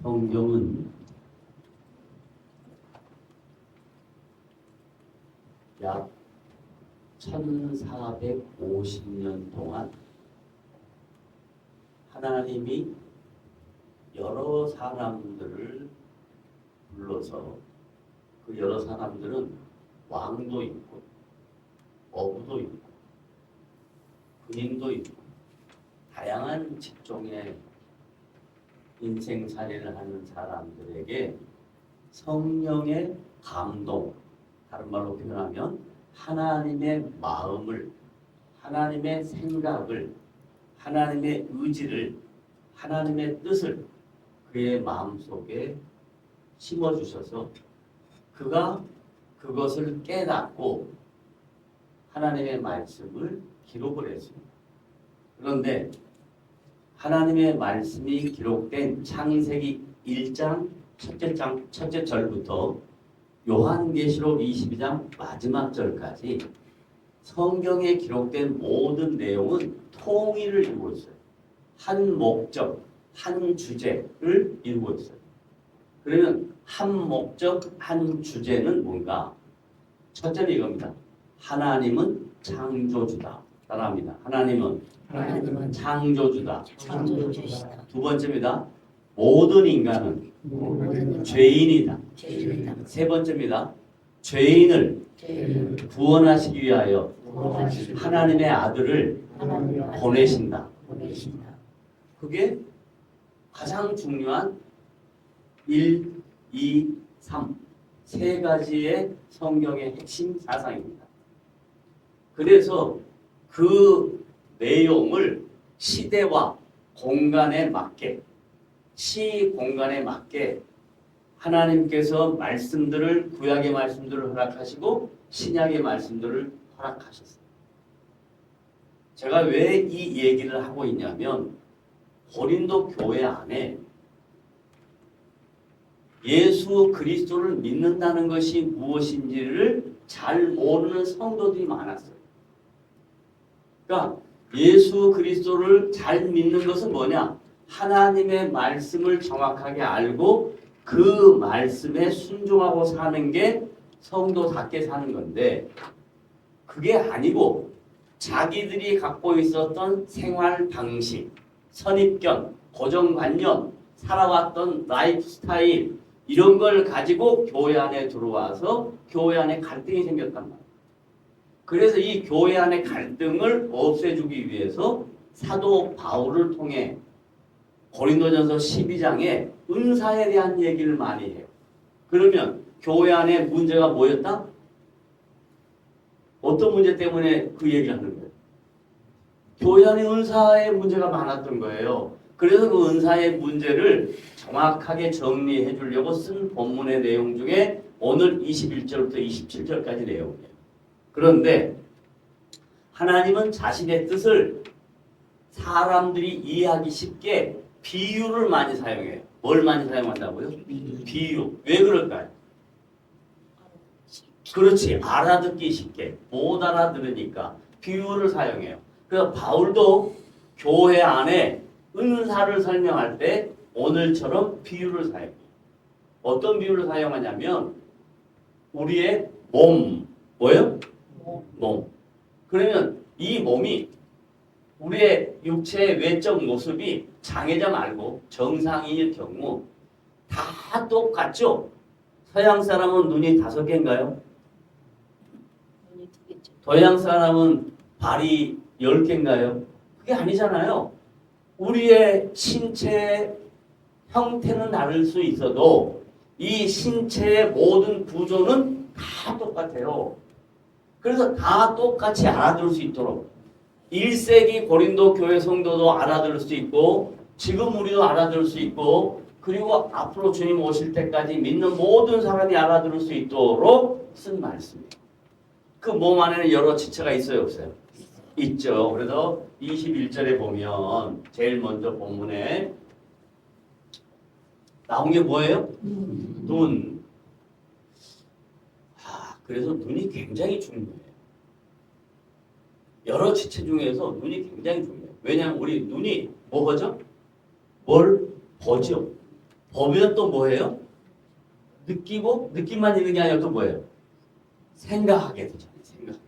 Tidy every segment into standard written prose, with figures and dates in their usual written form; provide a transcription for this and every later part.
성경은 약 1450년 동안 하나님이 여러 사람들을 불러서 그 여러 사람들은 왕도 있고 어부도 있고 군인도 있고 다양한 직종의 인생살이를 하는 사람들에게 성령의 감동, 다른 말로 표현하면 하나님의 마음을, 하나님의 생각을, 하나님의 의지를, 하나님의 뜻을 그의 마음속에 심어주셔서 그가 그것을 깨닫고 하나님의 말씀을 기록을 했습니다. 그런데 하나님의 말씀이 기록된 창세기 1장 첫째 절부터 요한계시록 22장 마지막 절까지 성경에 기록된 모든 내용은 통일을 이루고 있어요. 한 목적, 한 주제를 이루고 있어요. 그러면 한 목적, 한 주제는 뭔가? 첫째는 이겁니다. 하나님은 창조주다. 따라합니다. 하나님은 창조주다. 두 번째입니다. 모든 인간은 죄인이다. 세 번째입니다. 죄인을 구원하시기 위하여 하나님의 아들을 보내신다. 그게 가장 중요한 1, 2, 3 세 가지의 성경의 핵심 사상입니다. 그래서 그 내용을 시대와 공간에 맞게, 시 공간에 맞게 하나님께서 말씀들을, 구약의 말씀들을 허락하시고 신약의 말씀들을 허락하셨어요. 제가 왜 이 얘기를 하고 있냐면 고린도 교회 안에 예수 그리스도를 믿는다는 것이 무엇인지를 잘 모르는 성도들이 많았어요. 그러니까 예수 그리스도를 잘 믿는 것은 뭐냐? 하나님의 말씀을 정확하게 알고 그 말씀에 순종하고 사는 게 성도답게 사는 건데 그게 아니고 자기들이 갖고 있었던 생활 방식, 선입견, 고정관념, 살아왔던 라이프 스타일 이런 걸 가지고 교회 안에 들어와서 교회 안에 갈등이 생겼단 말이에요. 그래서 이 교회 안의 갈등을 없애주기 위해서 사도 바울을 통해 고린도전서 12장에 은사에 대한 얘기를 많이 해요. 그러면 교회 안에 문제가 뭐였다? 어떤 문제 때문에 그 얘기를 하는 거예요? 교회 안에 은사의 문제가 많았던 거예요. 그래서 그 은사의 문제를 정확하게 정리해 주려고 쓴 본문의 내용 중에 오늘 21절부터 27절까지 내용이에요. 그런데 하나님은 자신의 뜻을 사람들이 이해하기 쉽게 비유를 많이 사용해요. 뭘 많이 사용한다고요? 비유. 왜 그럴까요? 그렇지. 알아듣기 쉽게. 못 알아들으니까 비유를 사용해요. 그래서 바울도 교회 안에 은사를 설명할 때 오늘처럼 비유를 사용해요. 어떤 비유를 사용하냐면 우리의 몸. 뭐예요? 몸. 그러면 이 몸이 우리의 육체의 외적 모습이 장애자 말고 정상일 경우 다 똑같죠? 서양 사람은 눈이 5개인가요? 동양 사람은 발이 10개인가요? 그게 아니잖아요. 우리의 신체의 형태는 다를 수 있어도 이 신체의 모든 구조는 다 똑같아요. 그래서 다 똑같이 알아들을 수 있도록 1세기 고린도 교회 성도도 알아들을 수 있고 지금 우리도 알아들을 수 있고 그리고 앞으로 주님 오실 때까지 믿는 모든 사람이 알아들을 수 있도록 쓴 말씀이에요. 그 몸 안에는 여러 지체가 있어요, 없어요? 있죠. 그래서 21절에 보면 제일 먼저 본문에 나온 게 뭐예요? 눈. 그래서 눈이 굉장히 중요해요. 여러 지체 중에서 눈이 굉장히 중요해요. 왜냐하면 우리 눈이 뭐 보죠? 뭘 보죠? 보면 또 뭐예요? 느끼고 느낌만 있는 게 아니라 또 뭐예요? 생각하게 되죠. 생각하게.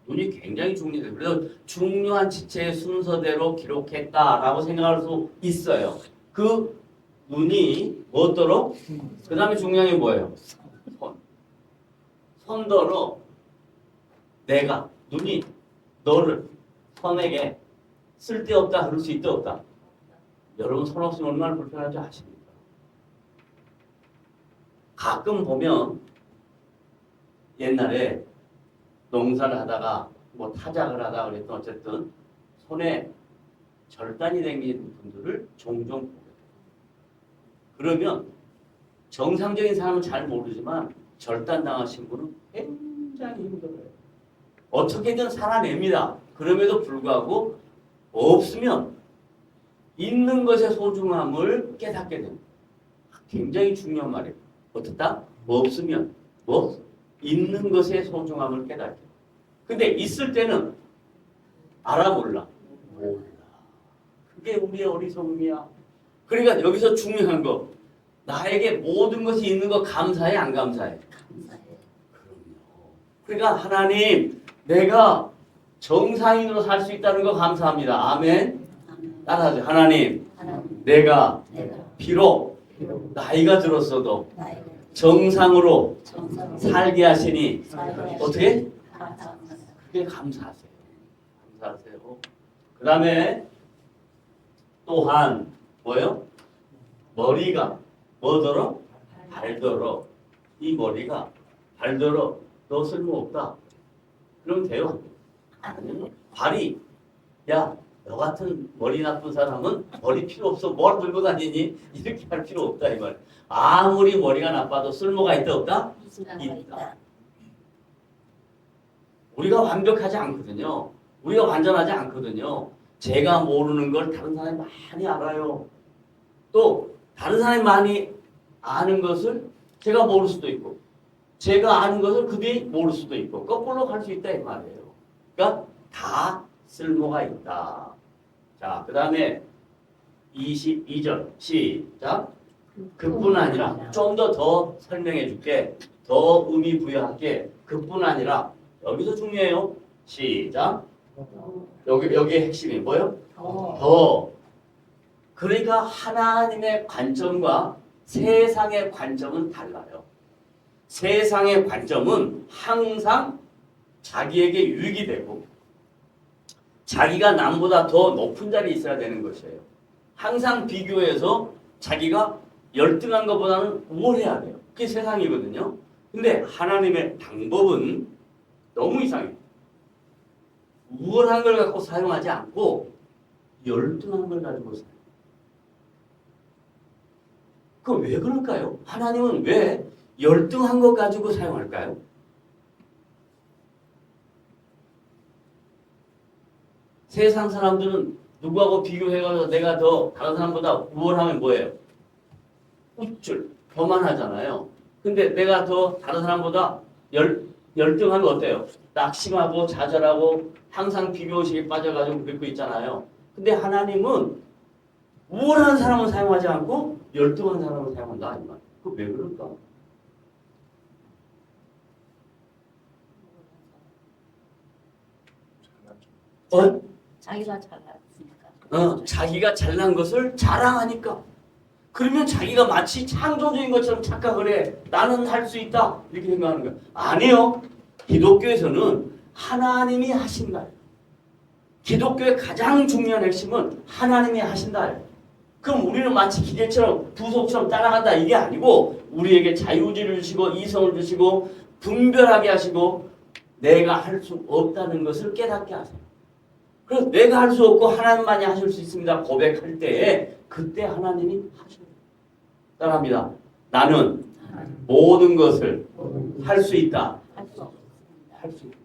눈이 굉장히 중요해요. 그래서 중요한 지체의 순서대로 기록했다라고 생각할 수 있어요. 그 눈이 뭐더러? 그 다음에 중요한 게 뭐예요? 손. 손더러 내가 눈이 너를 선에게 쓸데없다 그럴 수 있다 없다? 여러분 손 없으면 얼마나 불편한지 아십니까? 가끔 보면 옛날에 농사를 하다가 뭐 타작을 하다가 그랬던 어쨌든 손에 절단이 생긴 분들을 종종 보게 돼요. 그러면 정상적인 사람은 잘 모르지만 절단 당하신 분은 굉장히 힘들어요. 어떻게든 살아냅니다. 그럼에도 불구하고 없으면 있는 것의 소중함을 깨닫게 됩니다. 굉장히 중요한 말이에요. 어떻다? 없으면 뭐? 있는 것의 소중함을 깨닫게 돼요. 근데 있을 때는 알아 몰라? 몰라. 그게 우리의 어리석음이야. 그러니까 여기서 중요한 거 나에게 모든 것이 있는 거 감사해 안 감사해? 감사해. 그럼요. 그러니까 하나님 내가 정상인으로 살 수 있다는 거 감사합니다. 아멘. 따라하죠. 하나님, 내가 비록 나이가 들었어도 정상으로 살게 하시니 어떻게? 그게 감사하세요. 감사하세요. 그 다음에 또한 뭐예요? 머리가 뭐더러? 발더러. 이 머리가 발더러. 너 쓸모없다. 그러면 돼요? 아니, 발이 야, 너 같은 머리 나쁜 사람은 머리 필요 없어. 뭘 들고 다니니? 이렇게 할 필요 없다 이 말. 아무리 머리가 나빠도 쓸모가 있다 없다? 있다. 우리가 완벽하지 않거든요. 우리가 완전하지 않거든요. 제가 모르는 걸 다른 사람이 많이 알아요. 또 다른 사람이 많이 아는 것을 제가 모를 수도 있고 제가 아는 것을 그들이 모를 수도 있고 거꾸로 갈 수 있다 이 말이에요. 그러니까 다 쓸모가 있다. 자, 그 다음에 22절 시작. 그뿐 아니라 좀 더 설명해 줄게. 더 의미 부여할게. 그뿐 아니라 여기서 중요해요. 시작. 여기의 핵심이 뭐예요? 더. 그러니까 하나님의 관점과 세상의 관점은 달라요. 세상의 관점은 항상 자기에게 유익이 되고 자기가 남보다 더 높은 자리에 있어야 되는 것이에요. 항상 비교해서 자기가 열등한 것보다는 우월해야 돼요. 그게 세상이거든요. 근데 하나님의 방법은 너무 이상해요. 우월한 걸 갖고 사용하지 않고 열등한 걸 가지고 사용해요. 그럼 왜 그럴까요? 하나님은 왜 열등한 것 가지고 사용할까요? 세상 사람들은 누구하고 비교해가지고 내가 더 다른 사람보다 우월하면 뭐예요? 우쭐, 교만하잖아요. 근데 내가 더 다른 사람보다 열등하면 어때요? 낙심하고 좌절하고 항상 비교의식에 빠져가지고 그러고 있잖아요. 근데 하나님은 우월한 사람은 사용하지 않고 열등한 사람을 사용한다. 이 말. 그거 왜 그럴까? 자기가 잘났으니까. 자기가 잘난 것을 자랑하니까. 그러면 자기가 마치 창조주인 것처럼 착각을 해. 나는 할 수 있다. 이렇게 생각하는 거야. 아니요. 기독교에서는 하나님이 하신다. 기독교의 가장 중요한 핵심은 하나님이 하신다. 그럼 우리는 마치 기계처럼 부속처럼 따라간다. 이게 아니고 우리에게 자유의지를 주시고 이성을 주시고 분별하게 하시고 내가 할 수 없다는 것을 깨닫게 하세요. 그래서 내가 할 수 없고 하나님만이 하실 수 있습니다. 고백할 때에 그때 하나님이 하셔요. 따라합니다. 나는 모든 것을 할 수 있다. 할 수 있다.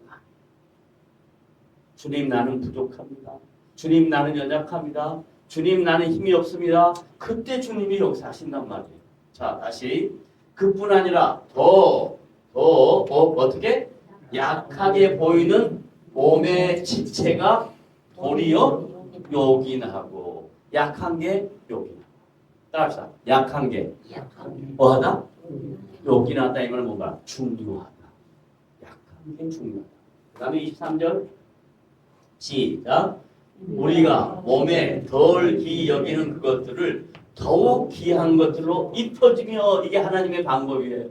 주님 나는 부족합니다. 주님 나는 연약합니다. 주님 나는 힘이 없습니다. 그때 주님이 역사하신단 말이에요. 자 다시 그뿐 아니라 더 어떻게 약하게 보이는 몸의 지체가 도리어 요긴하고 약한 게 요긴하고 따라합시다. 약한 게 약한 뭐하다? 요긴하다 이 말은 뭔가 중요하다. 약한 게 중요하다. 그 다음에 23절 시작. 우리가 몸에 덜 귀히 여기는 그것들을 더욱 귀한 것들로 입혀주며 이게 하나님의 방법이에요.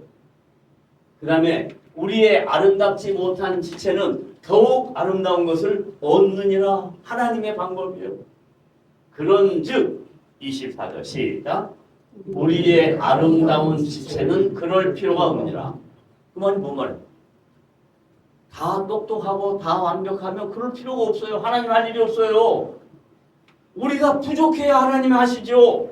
그 다음에 우리의 아름답지 못한 지체는 더욱 아름다운 것을 얻느니라 하나님의 방법이에요. 그런즉 24절 시작. 우리의 아름다운 지체는 그럴 필요가 없느니라. 그 말이 뭔 말이에요? 다 똑똑하고 다 완벽하면 그럴 필요가 없어요. 하나님 할 일이 없어요. 우리가 부족해야 하나님이 하시죠.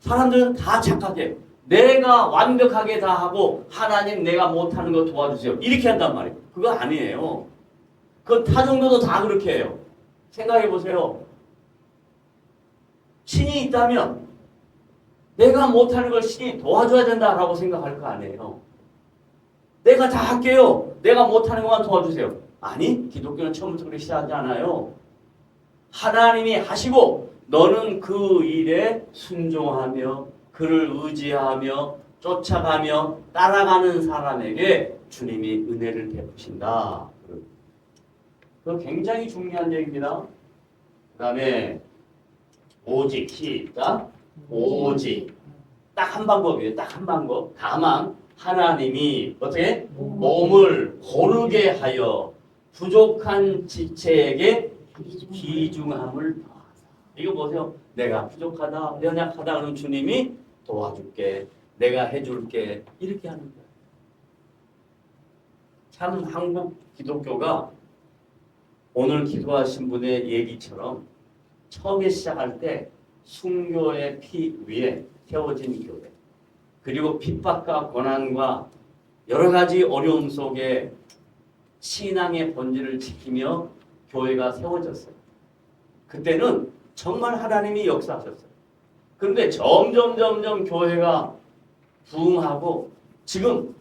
사람들은 다 착각해. 내가 완벽하게 다 하고 하나님 내가 못하는 거 도와주세요. 이렇게 한단 말이에요. 그거 아니에요. 그 타 정도도 다 그렇게 해요. 생각해 보세요. 신이 있다면 내가 못하는 걸 신이 도와줘야 된다라고 생각할 거 아니에요. 내가 다 할게요. 내가 못하는 것만 도와주세요. 아니, 기독교는 처음부터 그렇게 시작하지 않아요. 하나님이 하시고 너는 그 일에 순종하며 그를 의지하며 쫓아가며 따라가는 사람에게 주님이 은혜를 베푸신다. 그거 굉장히 중요한 얘기입니다. 그 다음에 오직 시작. 오직 딱 한 방법이에요. 딱 한 방법. 다만 하나님이 어떻게 몸을 고르게 하여 부족한 지체에게 귀중함을 더하사. 이거 보세요. 내가 부족하다, 연약하다 그러면 주님이 도와줄게, 내가 해줄게 이렇게 하는 거예요. 참 한국 기독교가 오늘 기도하신 분의 얘기처럼 처음에 시작할 때 순교의 피 위에 세워진 교회, 그리고 핍박과 고난과 여러 가지 어려움 속에 신앙의 본질을 지키며 교회가 세워졌어요. 그때는 정말 하나님이 역사하셨어요. 그런데 점점 교회가 부흥하고 지금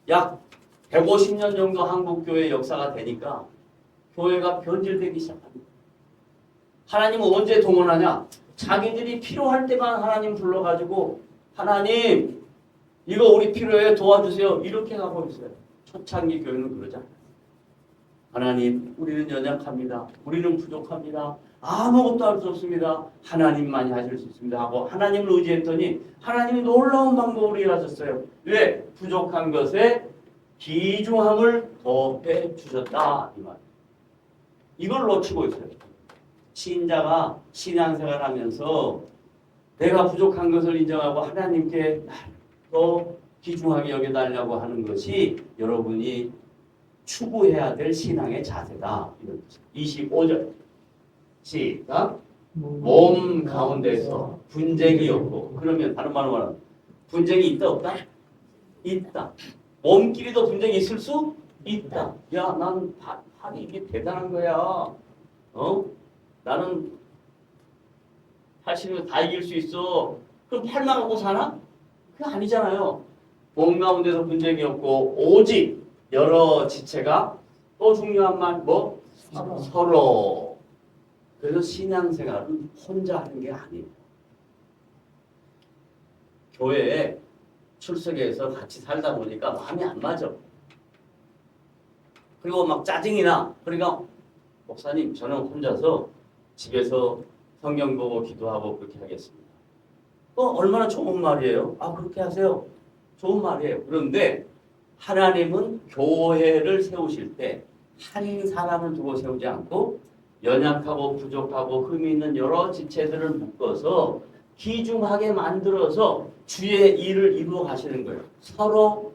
약 150년 정도 한국교회 역사가 되니까 교회가 변질되기 시작합니다. 하나님은 언제 동원하냐? 자기들이 필요할 때만 하나님 불러가지고 하나님 이거 우리 필요해 도와주세요 이렇게 하고 있어요. 초창기 교회는 그러지 않아요. 하나님 우리는 연약합니다. 우리는 부족합니다. 아무것도 할 수 없습니다. 하나님만이 하실 수 있습니다 하고 하나님을 의지했더니 하나님이 놀라운 방법으로 일하셨어요. 왜? 부족한 것에 귀중함을 더해 주셨다 이 말. 이걸 놓치고 있어요. 신자가 신앙생활 하면서 내가 부족한 것을 인정하고 하나님께 더 귀중하게 여겨달라고 하는 것이 여러분이 추구해야 될 신앙의 자세다. 25절 시작. 몸 가운데서 분쟁이 없고 그러면 다른 말로 말하면 분쟁이 있다 없다? 있다. 몸끼리도 분쟁이 있을 수 있다. 야 나는 팔이 이게 대단한 거야. 나는 사실은 다 이길 수 있어. 그럼 팔만 갖고 사나? 그게 아니잖아요. 몸 가운데서 분쟁이 없고 오직 여러 지체가 또 중요한 말 뭐? 서로. 그래서 신앙생활은 혼자 하는 게 아니에요. 교회에 출석해서 같이 살다 보니까 마음이 안 맞아. 그리고 막 짜증이 나. 그러니까 목사님 저는 혼자서 집에서 성경 보고 기도하고 그렇게 하겠습니다. 얼마나 좋은 말이에요. 그렇게 하세요. 좋은 말이에요. 그런데 하나님은 교회를 세우실 때 한 사람을 두고 세우지 않고 연약하고 부족하고 흠이 있는 여러 지체들을 묶어서 귀중하게 만들어서 주의 일을 이루어 가시는 거예요. 서로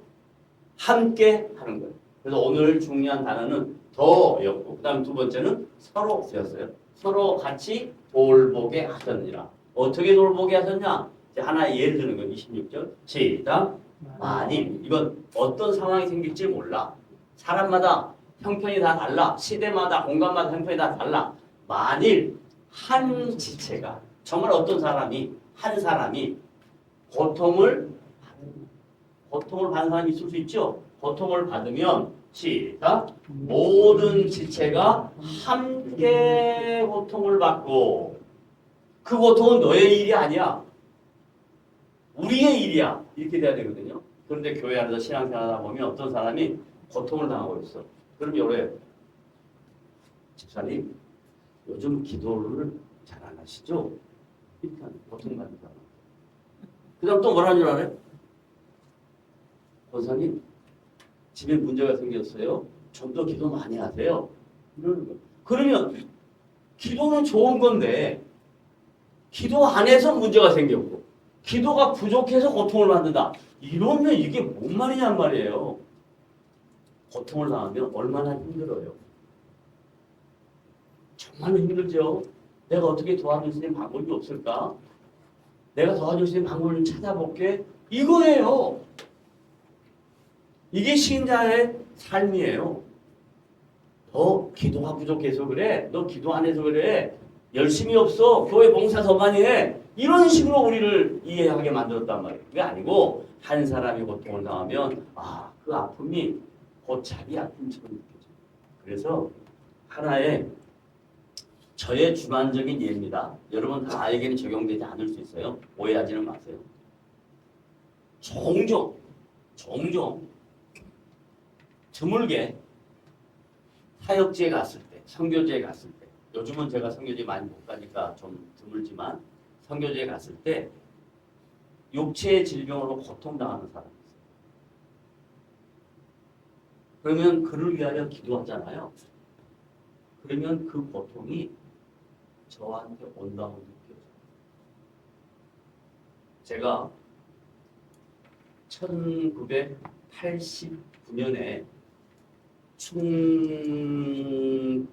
함께 하는 거예요. 그래서 오늘 중요한 단어는 더였고 그 다음 두 번째는 서로였어요. 서로 같이 돌보게 하셨느니라. 어떻게 돌보게 하셨냐? 하나 예를 드는 거 26절 시작. 만일 이건 어떤 상황이 생길지 몰라. 사람마다 형편이 다 달라. 시대마다 공간마다 형편이 다 달라. 만일 한 지체가 정말 어떤 사람이 한 사람이 고통을 받는 사람이 있을 수 있죠. 고통을 받으면 시작. 모든 지체가 함께 고통을 받고 그 고통은 너의 일이 아니야. 우리의 일이야. 이렇게 돼야 되거든요. 그런데 교회 안에서 신앙생활하다 보면 어떤 사람이 고통을 당하고 있어. 그럼 요래 집사님 요즘 기도를 잘 안 하시죠? 이렇게 하는 고통받는 사람. 그 다음 또 뭐라는 줄 알아요? 권사님 집에 문제가 생겼어요. 좀 더 기도 많이 하세요. 이러는 거. 그러면 기도는 좋은 건데 기도 안에서 문제가 생겼고 기도가 부족해서 고통을 받는다. 이러면 이게 뭔 말이냔 말이에요. 고통을 당하면 얼마나 힘들어요. 정말 힘들죠. 내가 어떻게 도와줄 수 있는 방법이 없을까? 내가 도와줄 수 있는 방법을 좀 찾아볼게. 이거예요. 이게 신자의 삶이에요. 너 기도가 부족해서 그래. 너 기도 안 해서 그래. 열심히 없어. 교회 봉사 더 많이 해. 이런 식으로 우리를 이해하게 만들었단 말이에요. 그게 아니고 한 사람이 고통을 당하면 그 아픔이 곧 자기 아픔처럼 느껴져요. 그래서 하나의 저의 주관적인 예입니다. 여러분 다에게는 적용되지 않을 수 있어요. 오해하지는 마세요. 종종 드물게 사역지에 갔을 때, 선교지에 갔을 때, 요즘은 제가 선교지 많이 못 가니까 좀 드물지만 선교지에 갔을 때 육체의 질병으로 고통당하는 사람이 있어요. 그러면 그를 위하여 기도하잖아요. 그러면 그 고통이 저한테 온다고 느껴져요. 제가 1989년에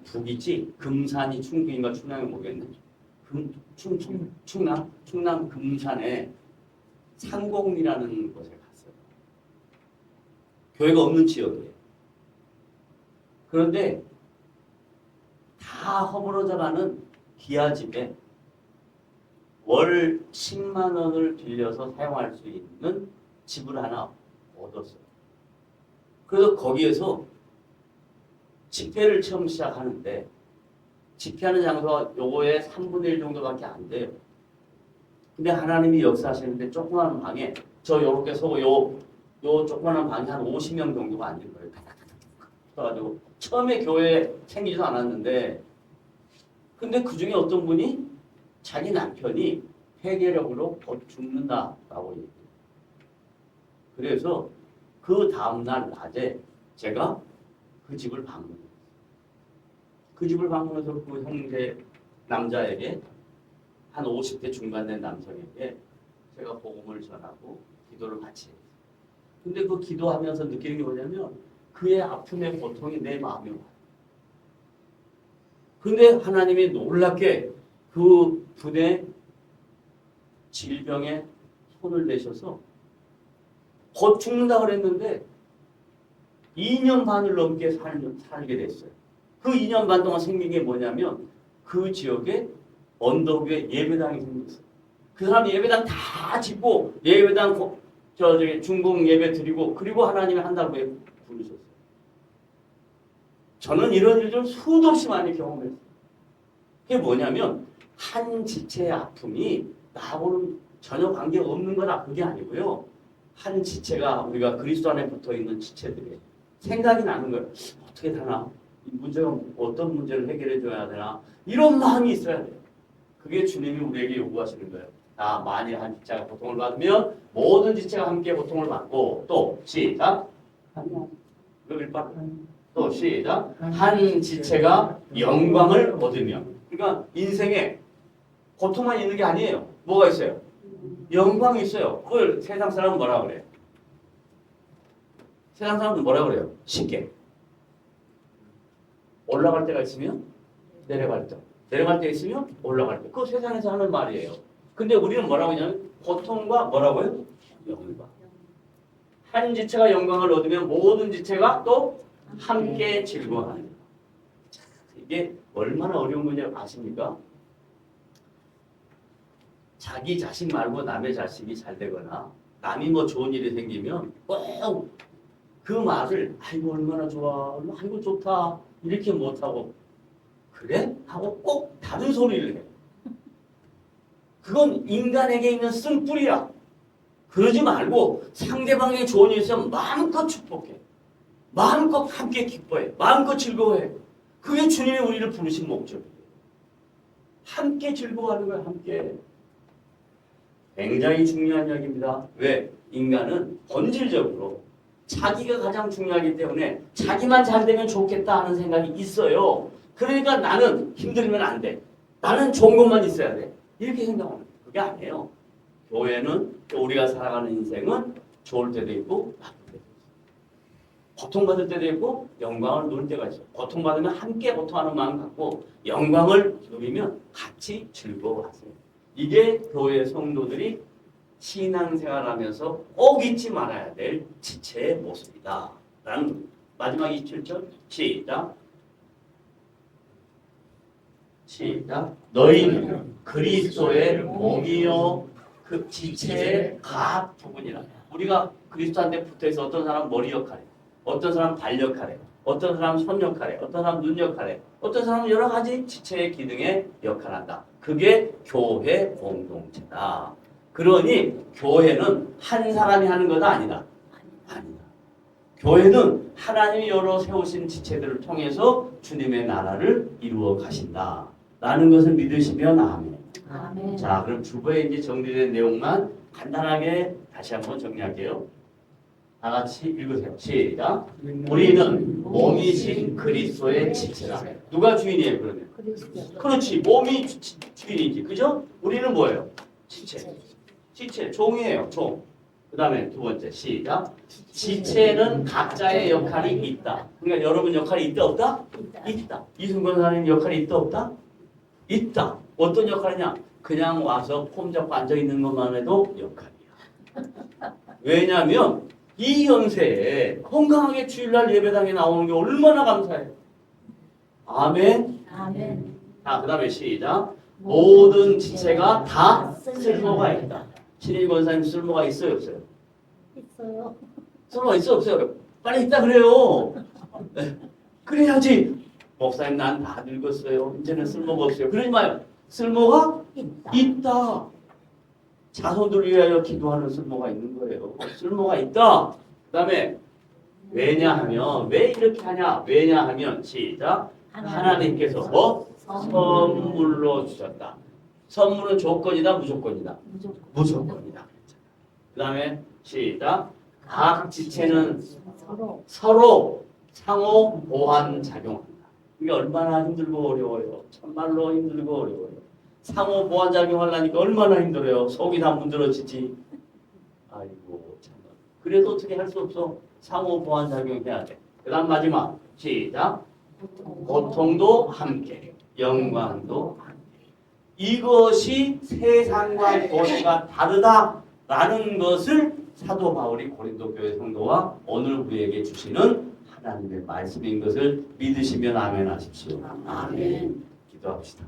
충북이지 금산이 충북인가 충남이 모르겠네. 충남 금산에 상곡리라는 곳에 갔어요. 교회가 없는 지역이에요. 그런데 다 허물어져가는 기아집에 월 10만 원을 빌려서 사용할 수 있는 집을 하나 얻었어요. 그래서 거기에서 집회를 처음 시작하는데 집회하는 장소가 요거의 3분의 1 정도밖에 안 돼요. 근데 하나님이 역사하시는데 조그마한 방에 저 요렇게 서고 요 조그마한 방에 한 50명 정도가 앉은 거예요. 그래가지고 처음에 교회 생기지도 않았는데 근데 그 중에 어떤 분이 자기 남편이 폐결핵으로 곧 죽는다라고 얘기해요. 그래서 그 다음날 낮에 제가 그 집을 방문했어요. 그 집을 방문해서 그 형제 남자에게 한 50대 중반 된 남성에게 제가 복음을 전하고 기도를 같이 했어요. 근데 그 기도하면서 느끼는 게 뭐냐면 그의 아픔의 고통이 내 마음에 와요. 근데 하나님이 놀랍게 그 분의 질병에 손을 대셔서 곧 죽는다고 그랬는데 2년 반을 넘게 살게 됐어요. 그 2년 반 동안 생긴 게 뭐냐면 그 지역에 언덕 위에 예배당이 생겼어요. 그 사람이 예배당 다 짓고 예배당 저기 중공 예배 드리고 그리고 하나님이 한다고 부르셨어요. 저는 이런 일을 수도 없이 많이 경험했어요. 그게 뭐냐면 한 지체의 아픔이 나하고는 전혀 관계가 없는 거다 그게 아니고요. 한 지체가 우리가 그리스도 안에 붙어있는 지체들이 생각이 나는 거예요. 어떻게 되나? 이 문제가 어떤 문제를 해결해 줘야 되나? 이런 마음이 있어야 돼요. 그게 주님이 우리에게 요구하시는 거예요. 만일 한 지체가 고통을 받으면 모든 지체가 함께 고통을 받고 또 시작 또 시작 한 지체가 영광을 얻으며 그러니까 인생에 고통만 있는 게 아니에요. 뭐가 있어요? 영광이 있어요. 그걸 세상 사람은 뭐라 그래요? 세상 사람은 뭐라 그래요? 쉽게 올라갈 때가 있으면 내려갈 때 내려갈 때 있으면 올라갈 때 그거 세상에서 하는 말이에요. 근데 우리는 뭐라고 하냐면 고통과 뭐라고요? 영광. 한 지체가 영광을 얻으면 모든 지체가 또 함께 즐거워하는. 이게 얼마나 어려운 건지 아십니까? 자기 자식 말고 남의 자식이 잘 되거나 남이 뭐 좋은 일이 생기면 꼭 그 말을 아이고 얼마나 좋아, 아이고 좋다 이렇게 못하고 그래? 하고 꼭 다른 소리를 해. 그건 인간에게 있는 쓴뿌리야. 그러지 말고 상대방의 좋은 일 있으면 마음껏 축복해. 마음껏 함께 기뻐해. 마음껏 즐거워해. 그게 주님이 우리를 부르신 목적이에요. 함께 즐거워하는 거야, 함께. 굉장히 중요한 이야기입니다. 왜? 인간은 본질적으로 자기가 가장 중요하기 때문에 자기만 잘 되면 좋겠다 하는 생각이 있어요. 그러니까 나는 힘들면 안 돼. 나는 좋은 것만 있어야 돼. 이렇게 생각하는 거예요. 그게 아니에요. 교회는 우리가 살아가는 인생은 좋을 때도 있고 나쁠 때도 있어. 고통받을 때도 있고 영광을 누릴 때가 있어. 고통받으면 함께 고통하는 마음 갖고 영광을 누리면 같이 즐거워하세요. 이게 교회 성도들이 신앙생활하면서 꼭 잊지 말아야 될 지체의 모습이다. 라는 마지막 27절 시작. 시작. 너희는 그리스도의 몸이요 그 지체의 각 부분이라. 우리가 그리스도한테 붙어있어. 어떤 사람 머리 역할에, 어떤 사람 발 역할에, 어떤 사람 손 역할에, 어떤 사람 눈 역할에, 어떤 사람은 여러 가지 지체의 기능에 역할한다. 그게 교회 공동체다. 그러니 교회는 한 사람이 하는 것 아니다. 아니다. 교회는 하나님이 여러 세우신 지체들을 통해서 주님의 나라를 이루어 가신다. 라는 것을 믿으시면 아멘. 아멘. 자, 그럼 주보에 이제 정리된 내용만 간단하게 다시 한번 정리할게요. 다 같이 읽으세요. 시작. 우리는 몸이신 그리스도의 지체라. 누가 주인이에요, 그러면? 그리스도. 그렇지. 몸이 주인이지. 그죠? 우리는 뭐예요? 지체. 지체. 종이에요. 종. 그 다음에 두 번째. 시작. 지체는 각자의 역할이 있다. 그러니까 여러분 역할이 있다, 없다? 있다. 이승건 선생님 역할이 있다, 없다? 있다. 어떤 역할이냐? 그냥 와서 폼 잡고 앉아있는 것만 해도 역할이야. 왜냐하면 이 연세에 건강하게 주일날 예배당에 나오는 게 얼마나 감사해. 아멘. 아멘. 자, 그 다음에 시작. 모든 지체가 다 쓸모가 있다. 신일 권사님 쓸모가 있어요, 없어요? 있어요. 쓸모가 있어, 없어요? 빨리 있다 그래요. 네. 그래야지. 목사님 난 다 늙었어요. 이제는 쓸모가 없어요. 그러지 마요. 쓸모가 있다. 있다. 자손들 위하여 기도하는 쓸모가 있는 거예요. 쓸모가 있다. 그 다음에 왜냐하면 왜 이렇게 하냐? 왜냐하면 시작. 하나님께서 뭐? 선물로 주셨다. 선물은 조건이다, 무조건이다? 무조건. 무조건이다. 그 다음에 시작. 각 지체는 서로 상호 보완 작용한다. 이게 얼마나 힘들고 어려워요. 참말로 힘들고 어려워요. 상호 보완 작용하려니까 얼마나 힘들어요. 속이 다 문드러지지. 아이고 참. 그래도 어떻게 할 수 없어. 상호 보완 작용해야 돼. 그 다음 마지막 시작. 고통도 함께 영광도 함께. 이것이 세상과 교회가 다르다라는 것을 사도 바울이 고린도 교회 성도와 오늘 우리에게 주시는 하나님의 말씀인 것을 믿으시면 아멘 하십시오. 아멘. 기도합시다.